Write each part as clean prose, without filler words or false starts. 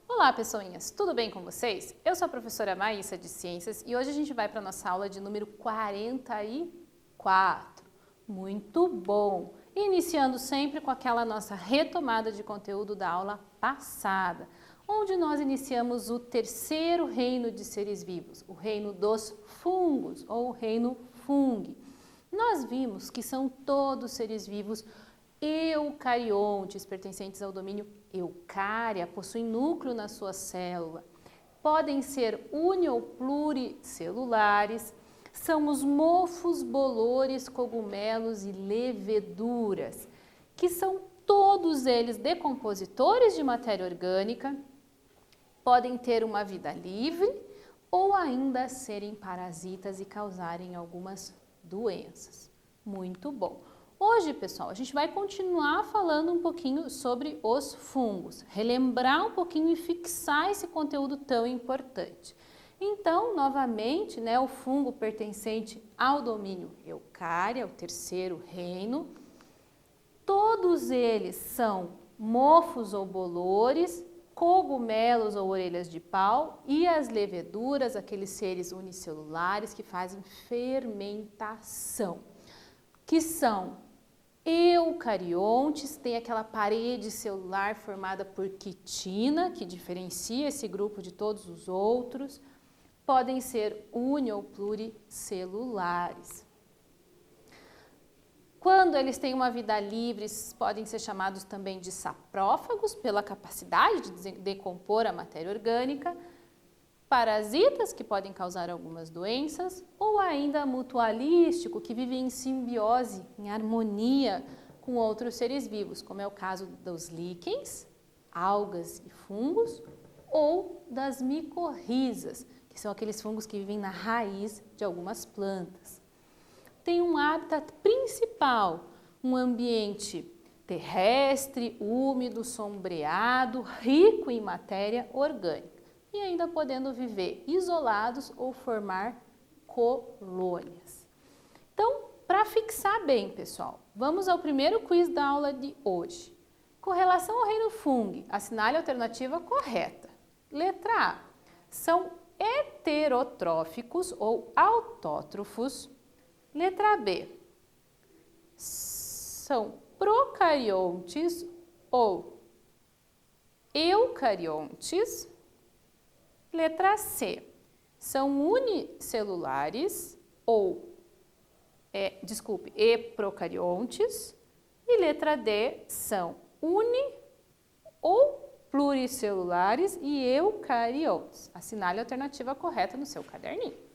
Olá, pessoinhas! Tudo bem com vocês? Eu sou a professora Maísa de Ciências e hoje a gente vai para a nossa aula de número 44. Muito bom! Iniciando sempre com aquela nossa retomada de conteúdo da aula passada, onde nós iniciamos o terceiro reino de seres vivos, o reino dos fungos ou o reino fungi. Nós vimos que são todos seres vivos eucariontes, pertencentes ao domínio eucária, possuem núcleo na sua célula, podem ser uni ou pluricelulares, são os mofos, bolores, cogumelos e leveduras, que são todos eles decompositores de matéria orgânica, podem ter uma vida livre ou ainda serem parasitas e causarem algumas doenças. Muito bom! Hoje, pessoal, a gente vai continuar falando um pouquinho sobre os fungos, relembrar um pouquinho e fixar esse conteúdo tão importante. Então, novamente, o fungo pertencente ao domínio eucária, o terceiro reino, todos eles são mofos ou bolores, cogumelos ou orelhas de pau e as leveduras, aqueles seres unicelulares que fazem fermentação, que são eucariontes, tem aquela parede celular formada por quitina, que diferencia esse grupo de todos os outros, podem ser uni ou pluricelulares. Quando eles têm uma vida livre, podem ser chamados também de saprófagos, pela capacidade de decompor a matéria orgânica, parasitas, que podem causar algumas doenças, ou ainda mutualístico, que vive em simbiose, em harmonia com outros seres vivos, como é o caso dos líquens, algas e fungos, ou das micorrizas, que são aqueles fungos que vivem na raiz de algumas plantas. Tem um habitat principal, um ambiente terrestre, úmido, sombreado, rico em matéria orgânica. E ainda podendo viver isolados ou formar colônias. Então, para fixar bem, pessoal, vamos ao primeiro quiz da aula de hoje. Com relação ao reino fungi, assinale a alternativa correta. Letra A. São heterotróficos ou autótrofos. Letra B. São procariontes ou eucariontes. Letra C, são unicelulares ou, procariontes. E letra D, são uni ou pluricelulares e eucariontes. Assinale a alternativa correta no seu caderninho.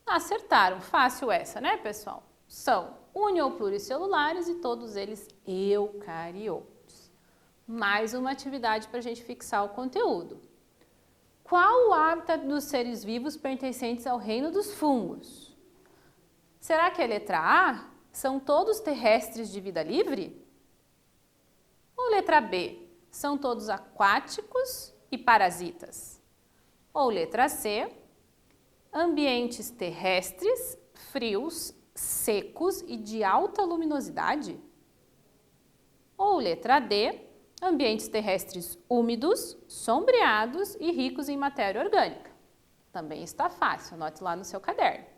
Acertaram, fácil essa, né, pessoal? São unipluricelulares e todos eles eucariotos. Mais uma atividade para a gente fixar o conteúdo. Qual o hábitat dos seres vivos pertencentes ao reino dos fungos? Será que é a letra A? São todos terrestres de vida livre? Ou letra B? São todos aquáticos e parasitas? Ou letra C? Ambientes terrestres, frios, secos e de alta luminosidade? Ou letra D? Ambientes terrestres úmidos, sombreados e ricos em matéria orgânica? Também está fácil, anote lá no seu caderno.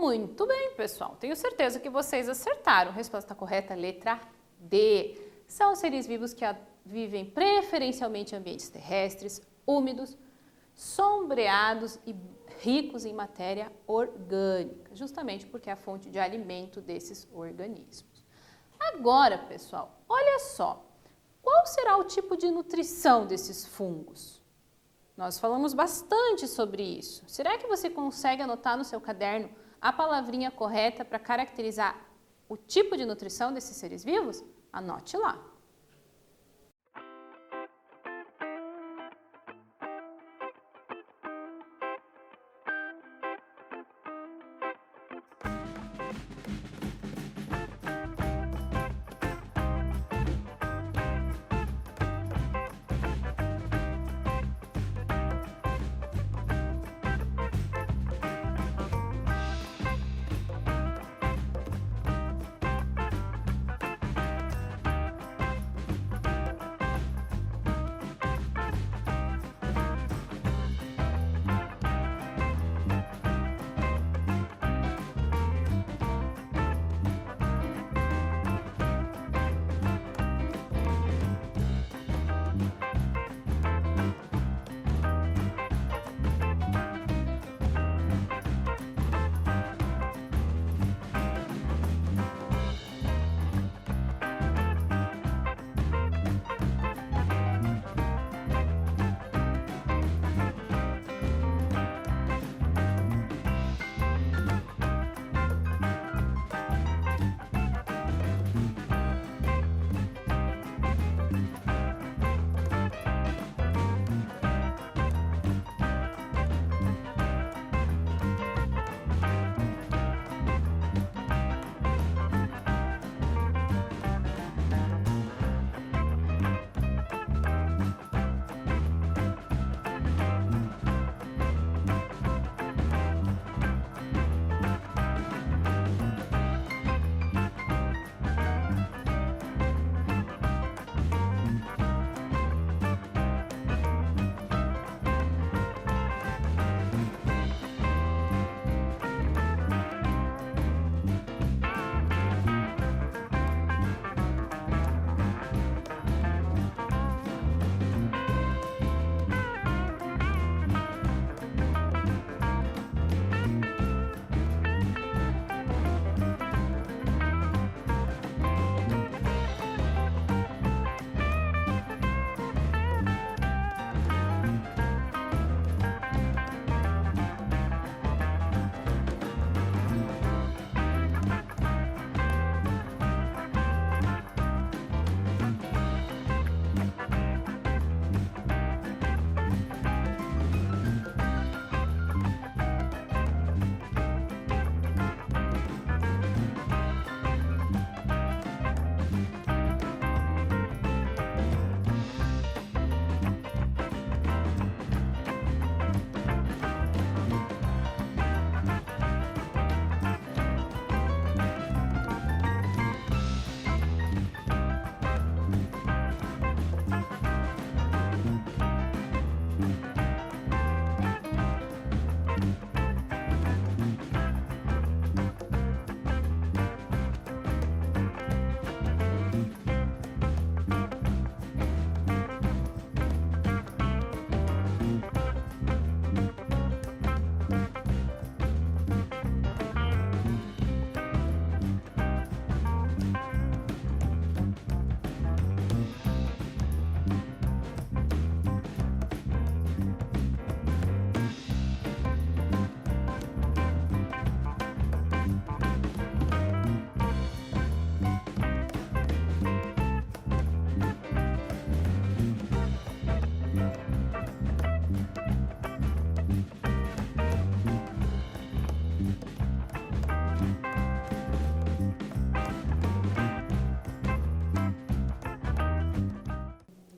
Muito bem, pessoal. Tenho certeza que vocês acertaram. Resposta correta, letra D. São seres vivos que vivem preferencialmente em ambientes terrestres, úmidos, sombreados e ricos em matéria orgânica, justamente porque é a fonte de alimento desses organismos. Agora, pessoal, olha só. Qual será o tipo de nutrição desses fungos? Nós falamos bastante sobre isso. Será que você consegue anotar no seu caderno a palavrinha correta para caracterizar o tipo de nutrição desses seres vivos? Anote lá.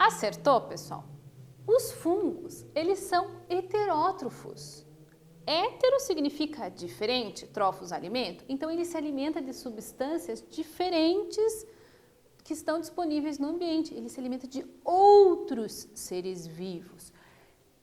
Acertou, pessoal? Os fungos, eles são heterótrofos. Hétero significa diferente, trófos, alimento. Então, ele se alimenta de substâncias diferentes que estão disponíveis no ambiente. Ele se alimenta de outros seres vivos.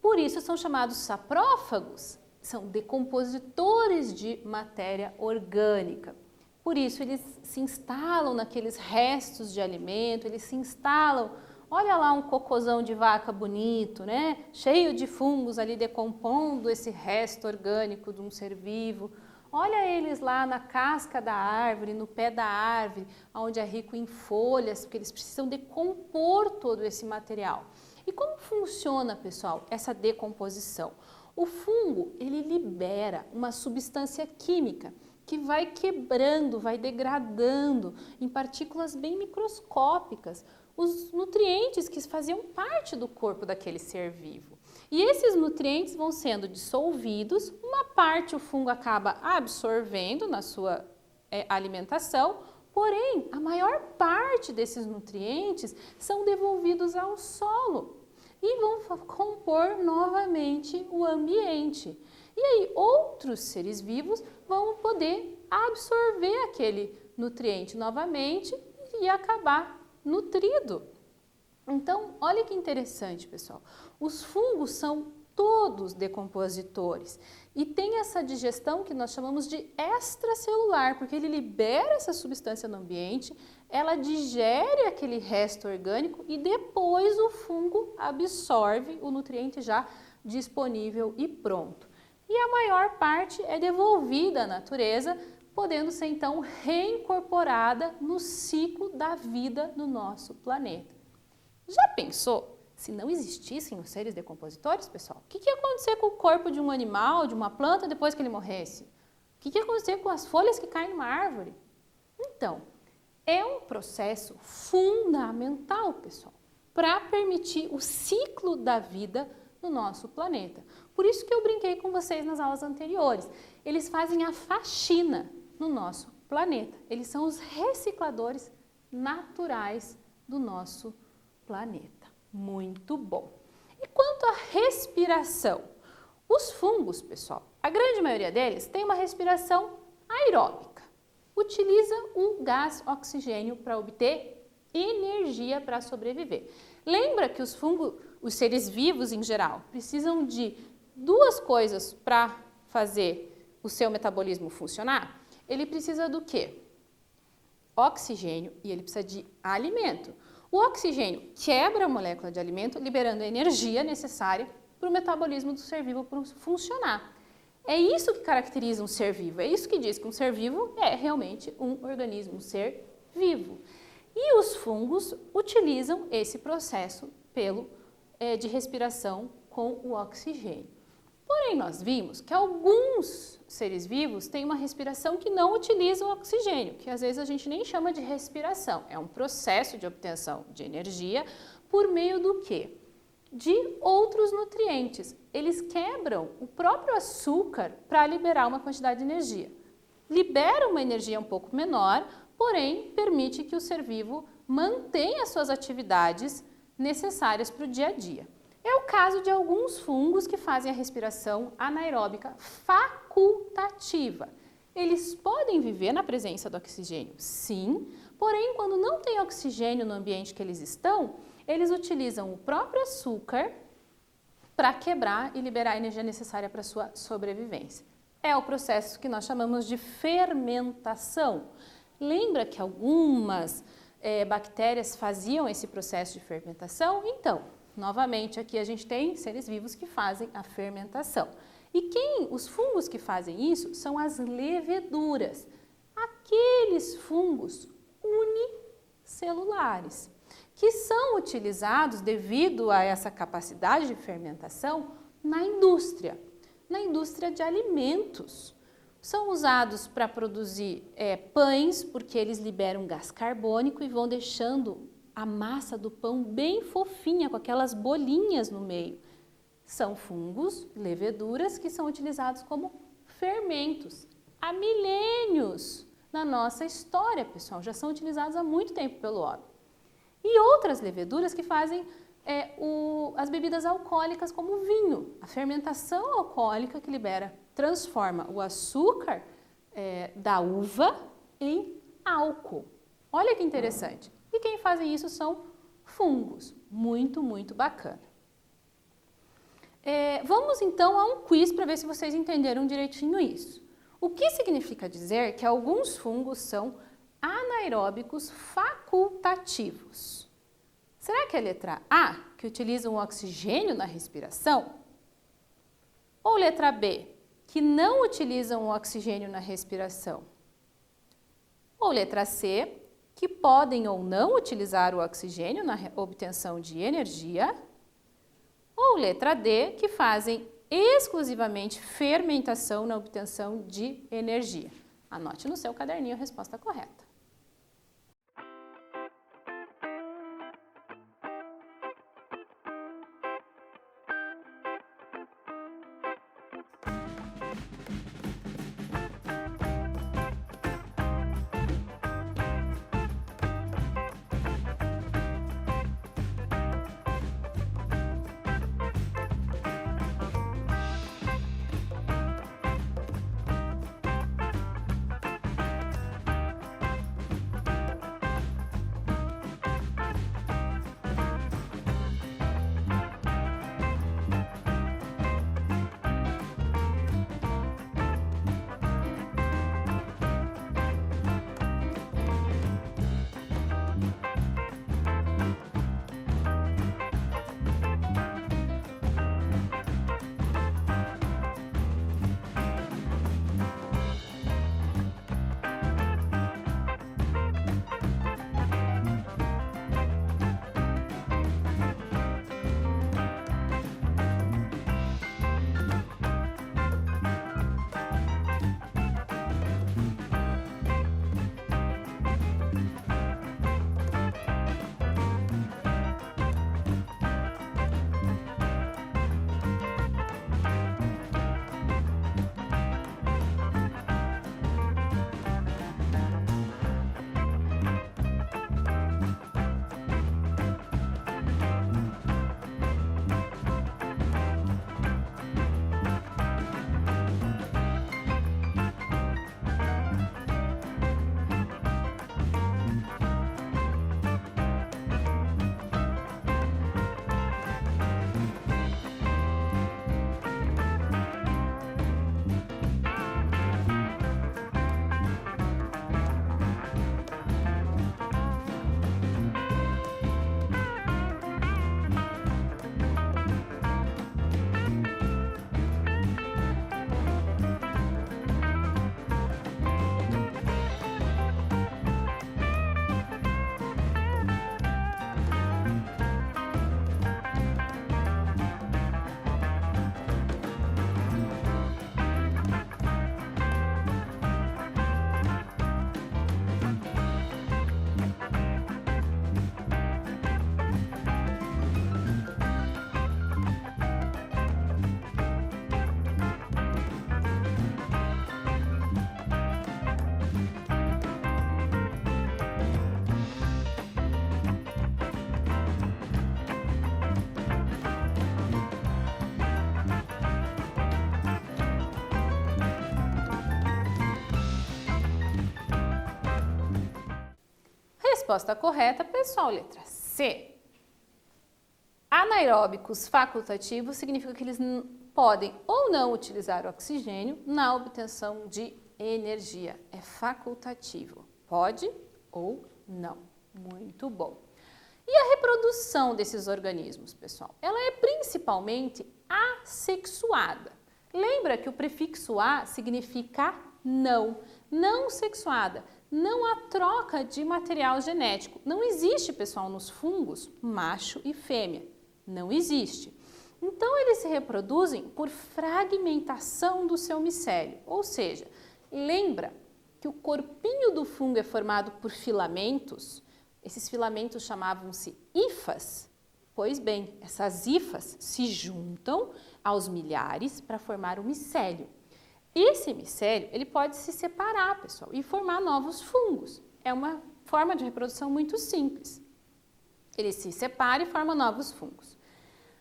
Por isso, são chamados saprófagos. São decompositores de matéria orgânica. Por isso, eles se instalam naqueles restos de alimento, eles se instalam. Olha lá um cocôzão de vaca bonito, né? Cheio de fungos ali decompondo esse resto orgânico de um ser vivo. Olha eles lá na casca da árvore, no pé da árvore, onde é rico em folhas, porque eles precisam decompor todo esse material. E como funciona, pessoal, essa decomposição? O fungo, ele libera uma substância química que vai quebrando, vai degradando em partículas bem microscópicas os nutrientes que faziam parte do corpo daquele ser vivo. E esses nutrientes vão sendo dissolvidos, uma parte o fungo acaba absorvendo na sua alimentação, porém, a maior parte desses nutrientes são devolvidos ao solo e vão compor novamente o ambiente. E aí, outros seres vivos vão poder absorver aquele nutriente novamente e acabar nutrido. Então, olha que interessante, pessoal. Os fungos são todos decompositores e tem essa digestão que nós chamamos de extracelular, porque ele libera essa substância no ambiente, ela digere aquele resto orgânico e depois o fungo absorve o nutriente já disponível e pronto. E a maior parte é devolvida à natureza, podendo ser então reincorporada no ciclo da vida no nosso planeta. Já pensou se não existissem os seres decompositores, pessoal? O que ia acontecer com o corpo de um animal, de uma planta, depois que ele morresse? O que ia acontecer com as folhas que caem numa árvore? Então, é um processo fundamental, pessoal, para permitir o ciclo da vida no nosso planeta. Por isso que eu brinquei com vocês nas aulas anteriores. Eles fazem a faxina no nosso planeta. Eles são os recicladores naturais do nosso planeta. Muito bom. E quanto à respiração? Os fungos, pessoal, a grande maioria deles tem uma respiração aeróbica. Utiliza o gás oxigênio para obter energia para sobreviver. Lembra que os fungos, os seres vivos em geral, precisam de duas coisas para fazer o seu metabolismo funcionar? Ele precisa do quê? Oxigênio e ele precisa de alimento. O oxigênio quebra a molécula de alimento, liberando a energia necessária para o metabolismo do ser vivo funcionar. É isso que caracteriza um ser vivo, é isso que diz que um ser vivo é realmente um organismo, um ser vivo. E os fungos utilizam esse processo de respiração com o oxigênio. Porém, nós vimos que alguns seres vivos têm uma respiração que não utiliza o oxigênio, que às vezes a gente nem chama de respiração. É um processo de obtenção de energia por meio do quê? De outros nutrientes. Eles quebram o próprio açúcar para liberar uma quantidade de energia. Libera uma energia um pouco menor, porém permite que o ser vivo mantenha suas atividades necessárias para o dia a dia. É o caso de alguns fungos que fazem a respiração anaeróbica facultativa. Eles podem viver na presença do oxigênio, sim, porém, quando não tem oxigênio no ambiente que eles estão, eles utilizam o próprio açúcar para quebrar e liberar a energia necessária para a sua sobrevivência. É o processo que nós chamamos de fermentação. Lembra que algumas bactérias faziam esse processo de fermentação? Então, novamente, aqui a gente tem seres vivos que fazem a fermentação. E os fungos que fazem isso são as leveduras, aqueles fungos unicelulares, que são utilizados devido a essa capacidade de fermentação na indústria de alimentos. São usados para produzir pães, porque eles liberam gás carbônico e vão deixando a massa do pão bem fofinha, com aquelas bolinhas no meio. São fungos, leveduras, que são utilizados como fermentos há milênios na nossa história, pessoal. Já são utilizados há muito tempo pelo homem. E outras leveduras que fazem as bebidas alcoólicas como o vinho. A fermentação alcoólica que transforma o açúcar da uva em álcool. Olha que interessante. E quem fazem isso são fungos. Muito, muito bacana. Vamos então a um quiz para ver se vocês entenderam direitinho isso. O que significa dizer que alguns fungos são anaeróbicos facultativos? Será que é a letra A, que utilizam o oxigênio na respiração? Ou letra B, que não utilizam o oxigênio na respiração? Ou letra C, que podem ou não utilizar o oxigênio na obtenção de energia? Ou letra D, que fazem exclusivamente fermentação na obtenção de energia? Anote no seu caderninho a resposta correta. Resposta correta, pessoal, letra C. Anaeróbicos facultativos significa que eles podem ou não utilizar o oxigênio na obtenção de energia. É facultativo. Pode ou não. Muito bom. E a reprodução desses organismos, pessoal? Ela é principalmente assexuada. Lembra que o prefixo a significa não, não sexuada. Não há troca de material genético. Não existe, pessoal, nos fungos, macho e fêmea. Não existe. Então, eles se reproduzem por fragmentação do seu micélio. Ou seja, lembra que o corpinho do fungo é formado por filamentos. Esses filamentos chamavam-se hifas. Pois bem, essas hifas se juntam aos milhares para formar o micélio. Esse micélio, ele pode se separar, pessoal, e formar novos fungos. É uma forma de reprodução muito simples. Ele se separa e forma novos fungos.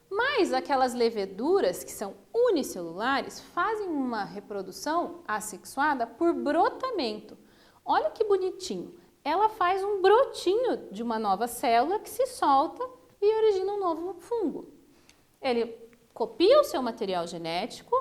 Mas aquelas leveduras que são unicelulares fazem uma reprodução assexuada por brotamento. Olha que bonitinho. Ela faz um brotinho de uma nova célula que se solta e origina um novo fungo. Ele copia o seu material genético,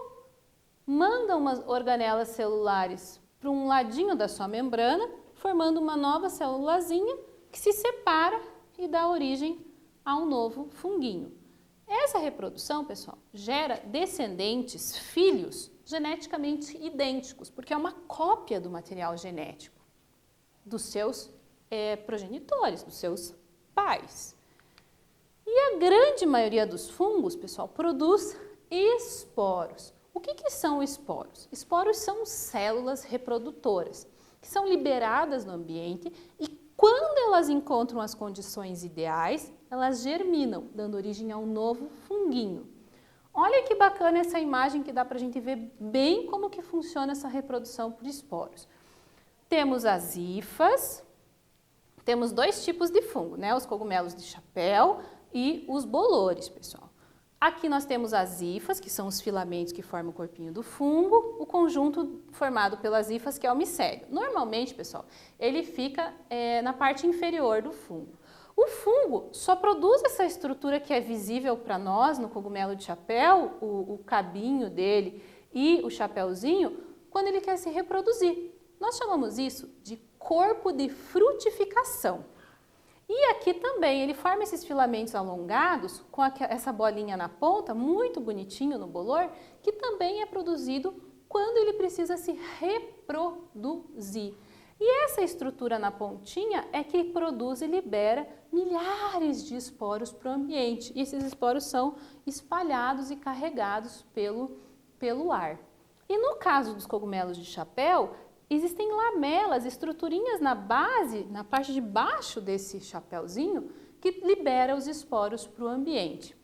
manda umas organelas celulares para um ladinho da sua membrana, formando uma nova célulazinha que se separa e dá origem a um novo funguinho. Essa reprodução, pessoal, gera descendentes, filhos, geneticamente idênticos, porque é uma cópia do material genético dos seus progenitores, dos seus pais. E a grande maioria dos fungos, pessoal, produz esporos. O que são esporos? Esporos são células reprodutoras, que são liberadas no ambiente e quando elas encontram as condições ideais, elas germinam, dando origem a um novo funguinho. Olha que bacana essa imagem que dá para a gente ver bem como que funciona essa reprodução por esporos. Temos as hifas, temos dois tipos de fungo, né? Os cogumelos de chapéu e os bolores, pessoal. Aqui nós temos as hifas, que são os filamentos que formam o corpinho do fungo, o conjunto formado pelas hifas, que é o micélio. Normalmente, pessoal, ele fica na parte inferior do fungo. O fungo só produz essa estrutura que é visível para nós no cogumelo de chapéu, o cabinho dele e o chapéuzinho, quando ele quer se reproduzir. Nós chamamos isso de corpo de frutificação. E aqui também ele forma esses filamentos alongados com essa bolinha na ponta, muito bonitinho no bolor, que também é produzido quando ele precisa se reproduzir. E essa estrutura na pontinha é que produz e libera milhares de esporos para o ambiente. E esses esporos são espalhados e carregados pelo ar. E no caso dos cogumelos de chapéu, existem lamelas, estruturinhas na base, na parte de baixo desse chapéuzinho, que libera os esporos para o ambiente.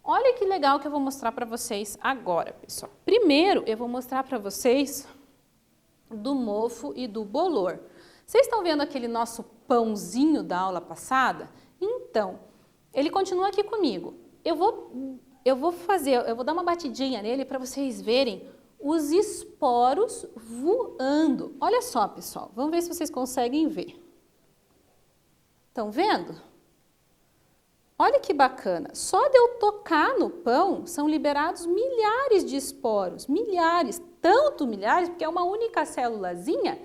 Olha que legal que eu vou mostrar para vocês agora, pessoal. Primeiro, eu vou mostrar para vocês do mofo e do bolor. Vocês estão vendo aquele nosso pãozinho da aula passada? Então, ele continua aqui comigo. Eu vou dar uma batidinha nele para vocês verem os esporos voando. Olha só, pessoal, vamos ver se vocês conseguem ver. Estão vendo? Olha que bacana. Só de eu tocar no pão, são liberados milhares de esporos. Milhares, tanto milhares, porque é uma única célulazinha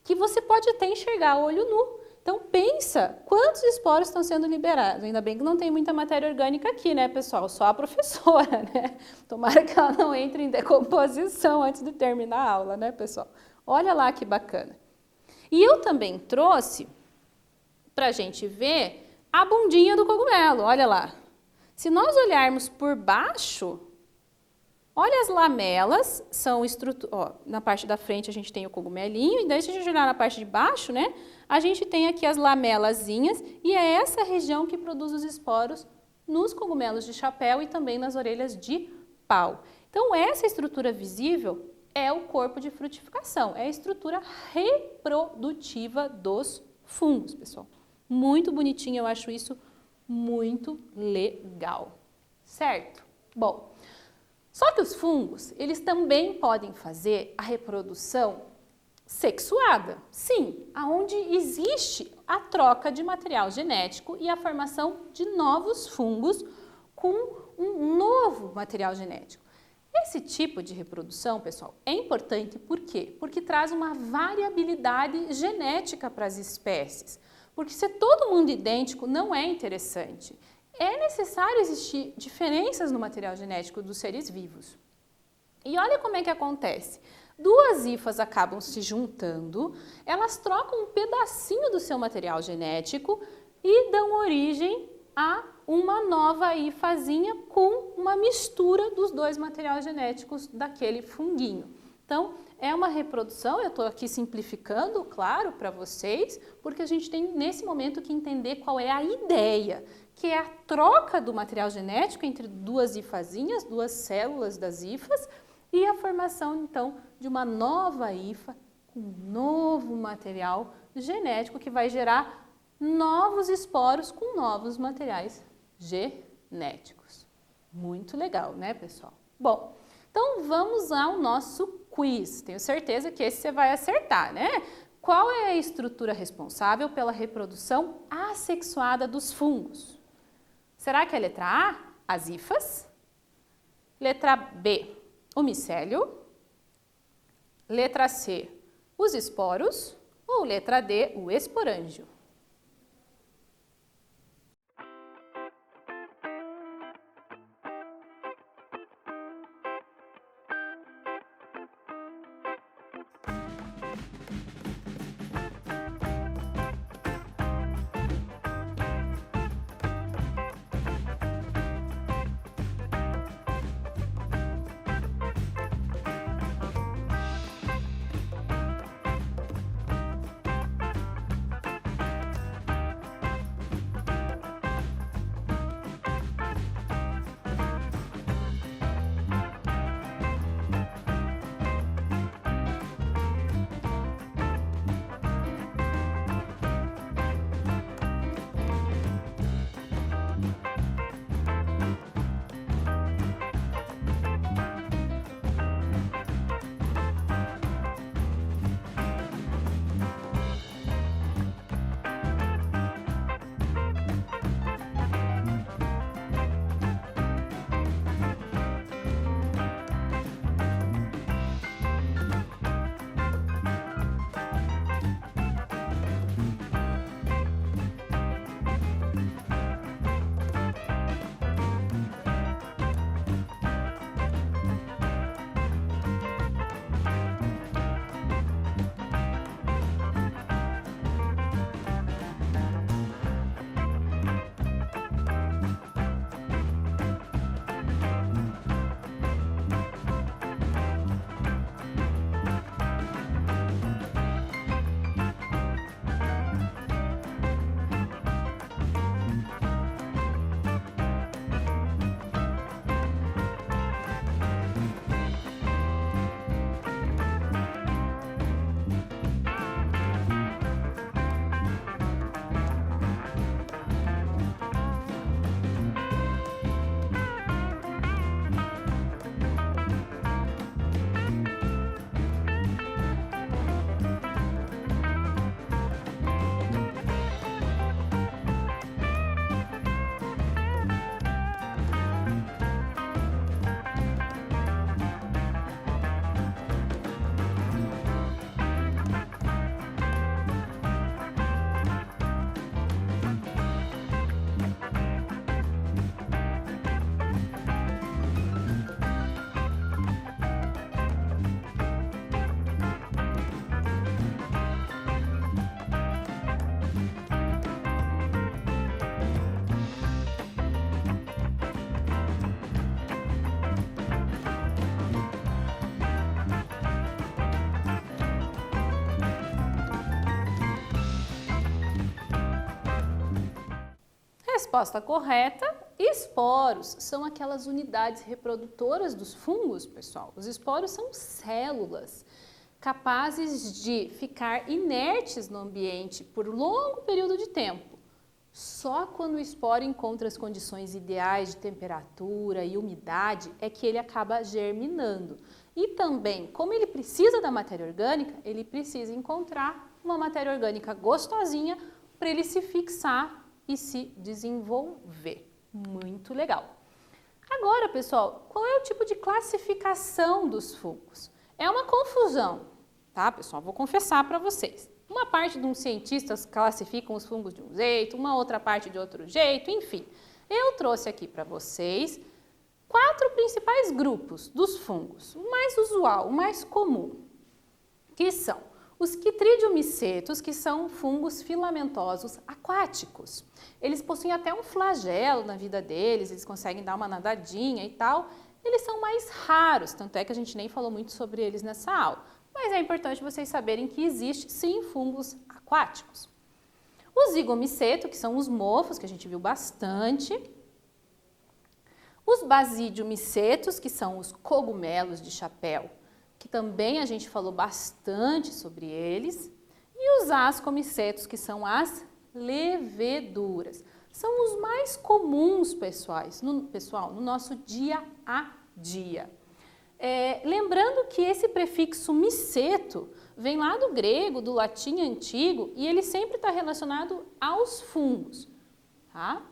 que você pode até enxergar a olho nu. Então, pensa quantos esporos estão sendo liberados. Ainda bem que não tem muita matéria orgânica aqui, né, pessoal? Só a professora, né? Tomara que ela não entre em decomposição antes de terminar a aula, né, pessoal? Olha lá que bacana. E eu também trouxe para a gente ver a bundinha do cogumelo, olha lá. Se nós olharmos por baixo, olha as lamelas, são na parte da frente a gente tem o cogumelinho, e daí se a gente olhar na parte de baixo, né, a gente tem aqui as lamelazinhas, e é essa região que produz os esporos nos cogumelos de chapéu e também nas orelhas de pau. Então, essa estrutura visível é o corpo de frutificação, é a estrutura reprodutiva dos fungos, pessoal. Muito bonitinho, eu acho isso muito legal, certo? Bom, só que os fungos, eles também podem fazer a reprodução sexuada. Sim, aonde existe a troca de material genético e a formação de novos fungos com um novo material genético. Esse tipo de reprodução, pessoal, é importante por quê? Porque traz uma variabilidade genética para as espécies. Porque ser todo mundo idêntico não é interessante. É necessário existir diferenças no material genético dos seres vivos. E olha como é que acontece. Duas hifas acabam se juntando, elas trocam um pedacinho do seu material genético e dão origem a uma nova hifazinha com uma mistura dos dois materiais genéticos daquele funguinho. Então, é uma reprodução, eu estou aqui simplificando, claro, para vocês, porque a gente tem nesse momento que entender qual é a ideia, que é a troca do material genético entre duas hifazinhas, duas células das hifas, e a formação, então, de uma nova hifa com um novo material genético que vai gerar novos esporos com novos materiais genéticos. Muito legal, né, pessoal? Bom, então vamos ao nosso quiz. Tenho certeza que esse você vai acertar, né? Qual é a estrutura responsável pela reprodução assexuada dos fungos? Será que é a letra A, as hifas? Letra B, o micélio? Letra C, os esporos? Ou letra D, o esporângio? Resposta correta, esporos são aquelas unidades reprodutoras dos fungos, pessoal. Os esporos são células capazes de ficar inertes no ambiente por longo período de tempo. Só quando o esporo encontra as condições ideais de temperatura e umidade é que ele acaba germinando. E também, como ele precisa da matéria orgânica, ele precisa encontrar uma matéria orgânica gostosinha para ele se fixar e se desenvolver. Muito legal. Agora, pessoal, qual é o tipo de classificação dos fungos? É uma confusão, tá, pessoal? Vou confessar para vocês. Uma parte dos cientistas classificam os fungos de um jeito, uma outra parte de outro jeito, enfim. Eu trouxe aqui para vocês 4 principais grupos dos fungos. O mais usual, o mais comum, que são os quitridiomicetos, que são fungos filamentosos aquáticos. Eles possuem até um flagelo na vida deles, eles conseguem dar uma nadadinha e tal. Eles são mais raros, tanto é que a gente nem falou muito sobre eles nessa aula. Mas é importante vocês saberem que existe sim fungos aquáticos. Os zigomicetos, que são os mofos, que a gente viu bastante. Os basidiomicetos, que são os cogumelos de chapéu, que também a gente falou bastante sobre eles. E os ascomicetos, que são as leveduras. São os mais comuns, pessoal, no nosso dia a dia. Lembrando que esse prefixo miceto vem lá do grego, do latim antigo, e ele sempre está relacionado aos fungos, tá?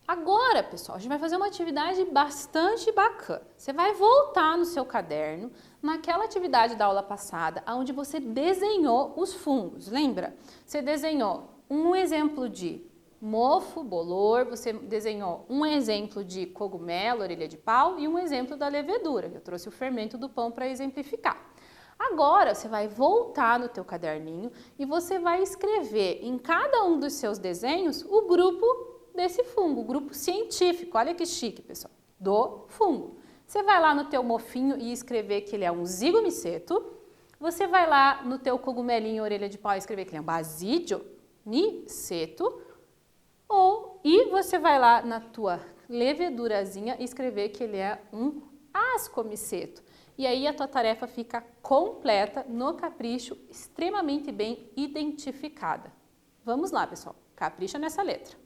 Agora, pessoal, a gente vai fazer uma atividade bastante bacana. Você vai voltar no seu caderno, naquela atividade da aula passada, onde você desenhou os fungos, lembra? Você desenhou um exemplo de mofo, bolor, você desenhou um exemplo de cogumelo, orelha de pau e um exemplo da levedura. Eu trouxe o fermento do pão para exemplificar. Agora, você vai voltar no teu caderninho e você vai escrever em cada um dos seus desenhos o grupo desse fungo, o grupo científico. Olha que chique, pessoal, do fungo. Você vai lá no teu mofinho e escrever que ele é um zigomiceto. Você vai lá no teu cogumelinho, orelha de pau, e escrever que ele é um basídio miceto. E você vai lá na tua levedurazinha e escrever que ele é um ascomiceto. E aí a tua tarefa fica completa, no capricho, extremamente bem identificada. Vamos lá, pessoal. Capricha nessa letra.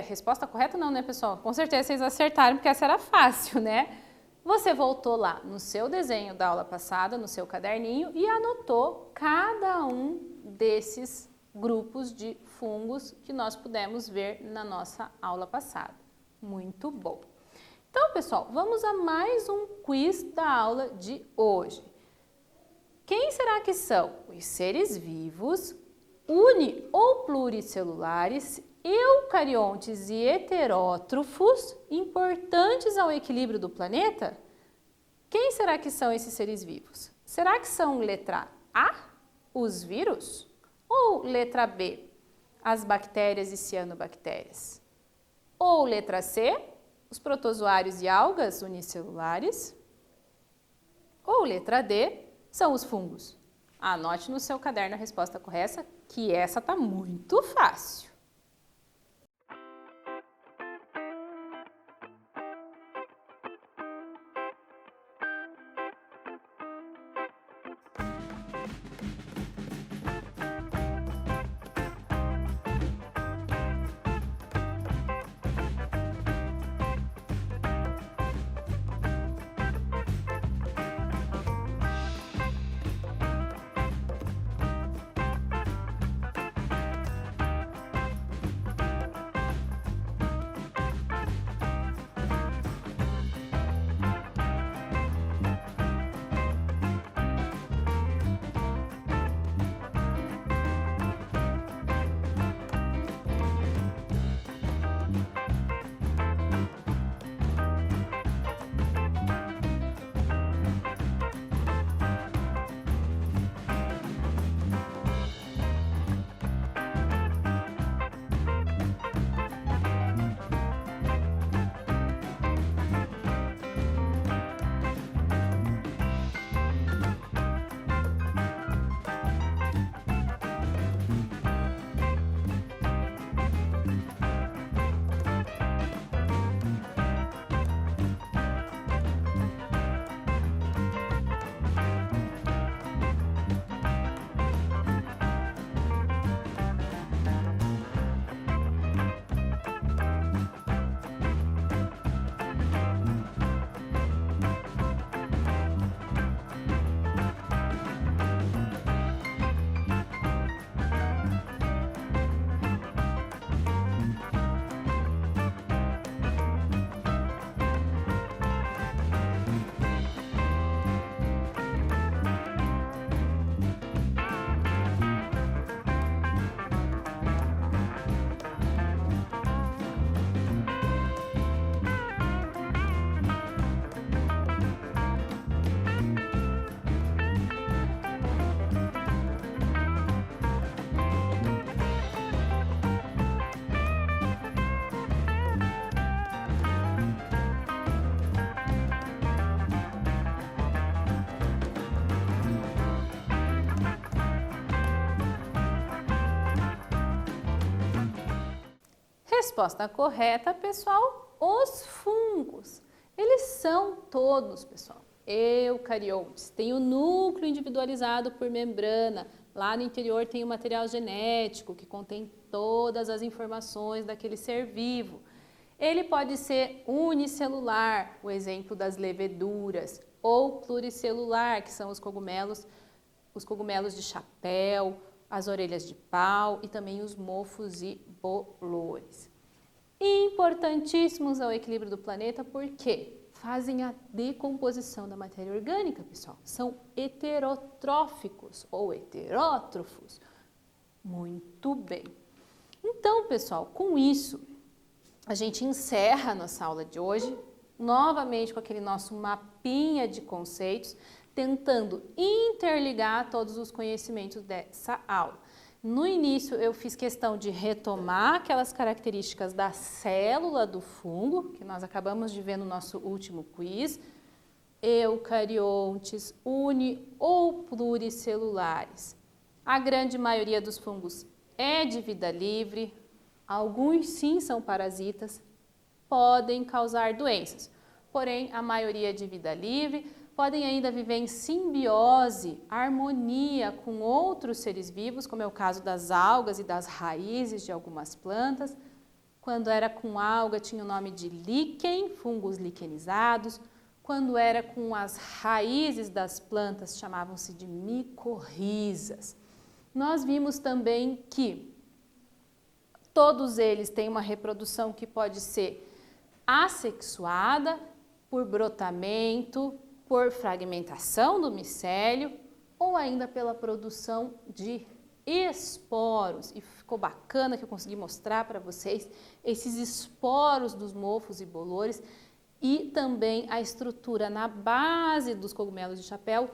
resposta correta não, né, pessoal? Com certeza vocês acertaram, porque essa era fácil, né? Você voltou lá no seu desenho da aula passada, no seu caderninho, e anotou cada um desses grupos de fungos que nós pudemos ver na nossa aula passada. Muito bom! Então, pessoal, vamos a mais um quiz da aula de hoje. Quem será que são os seres vivos, uni- ou pluricelulares, eucariontes e heterótrofos, importantes ao equilíbrio do planeta? Quem será que são esses seres vivos? Será que são letra A, os vírus? Ou letra B, as bactérias e cianobactérias? Ou letra C, os protozoários e algas unicelulares? Ou letra D, são os fungos? Anote no seu caderno a resposta correta, que essa tá muito fácil. Resposta correta, pessoal, os fungos. Eles são todos, pessoal, eucariontes. Tem o núcleo individualizado por membrana. Lá no interior tem o material genético que contém todas as informações daquele ser vivo. Ele pode ser unicelular, o exemplo das leveduras, ou pluricelular, que são os cogumelos de chapéu, as orelhas de pau e também os mofos e bolores. Importantíssimos ao equilíbrio do planeta porque fazem a decomposição da matéria orgânica, pessoal. São heterotróficos ou heterótrofos. Muito bem. Então, pessoal, com isso, a gente encerra a nossa aula de hoje, novamente com aquele nosso mapinha de conceitos, tentando interligar todos os conhecimentos dessa aula. No início, eu fiz questão de retomar aquelas características da célula do fungo, que nós acabamos de ver no nosso último quiz, eucariontes, uni- ou pluricelulares. A grande maioria dos fungos é de vida livre, alguns sim são parasitas, podem causar doenças, porém a maioria é de vida livre, podem ainda viver em simbiose, harmonia com outros seres vivos, como é o caso das algas e das raízes de algumas plantas. Quando era com alga, tinha o nome de líquen, fungos liquenizados. Quando era com as raízes das plantas, chamavam-se de micorrizas. Nós vimos também que todos eles têm uma reprodução que pode ser assexuada, por brotamento, por fragmentação do micélio ou ainda pela produção de esporos. E ficou bacana que eu consegui mostrar para vocês esses esporos dos mofos e bolores e também a estrutura na base dos cogumelos de chapéu,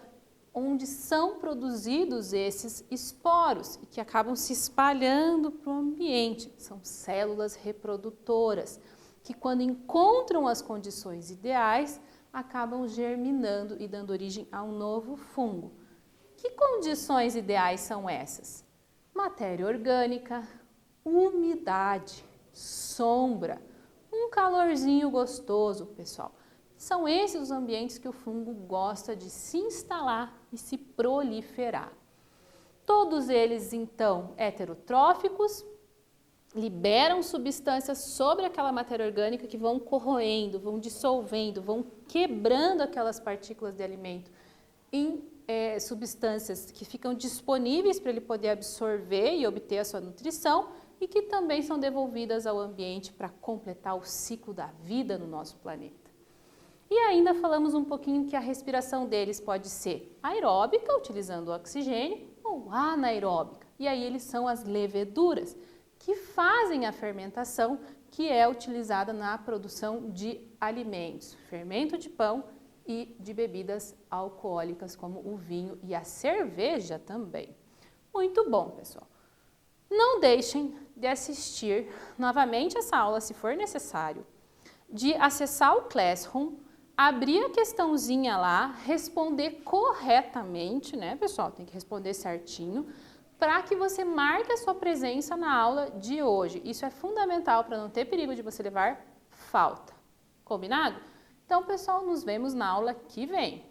onde são produzidos esses esporos e que acabam se espalhando para o ambiente. São células reprodutoras que, quando encontram as condições ideais, acabam germinando e dando origem a um novo fungo. Que condições ideais são essas? Matéria orgânica, umidade, sombra, um calorzinho gostoso, pessoal. São esses os ambientes que o fungo gosta de se instalar e se proliferar. Todos eles, então, heterotróficos, liberam substâncias sobre aquela matéria orgânica que vão corroendo, vão dissolvendo, vão quebrando aquelas partículas de alimento em substâncias que ficam disponíveis para ele poder absorver e obter a sua nutrição e que também são devolvidas ao ambiente para completar o ciclo da vida no nosso planeta. E ainda falamos um pouquinho que a respiração deles pode ser aeróbica, utilizando o oxigênio, ou anaeróbica. E aí eles são as leveduras, que fazem a fermentação, que é utilizada na produção de alimentos, fermento de pão e de bebidas alcoólicas, como o vinho e a cerveja também. Muito bom, pessoal. Não deixem de assistir novamente essa aula, se for necessário, de acessar o Classroom, abrir a questãozinha lá, responder corretamente, né, pessoal? Tem que responder certinho, para que você marque a sua presença na aula de hoje. Isso é fundamental para não ter perigo de você levar falta. Combinado? Então, pessoal, nos vemos na aula que vem.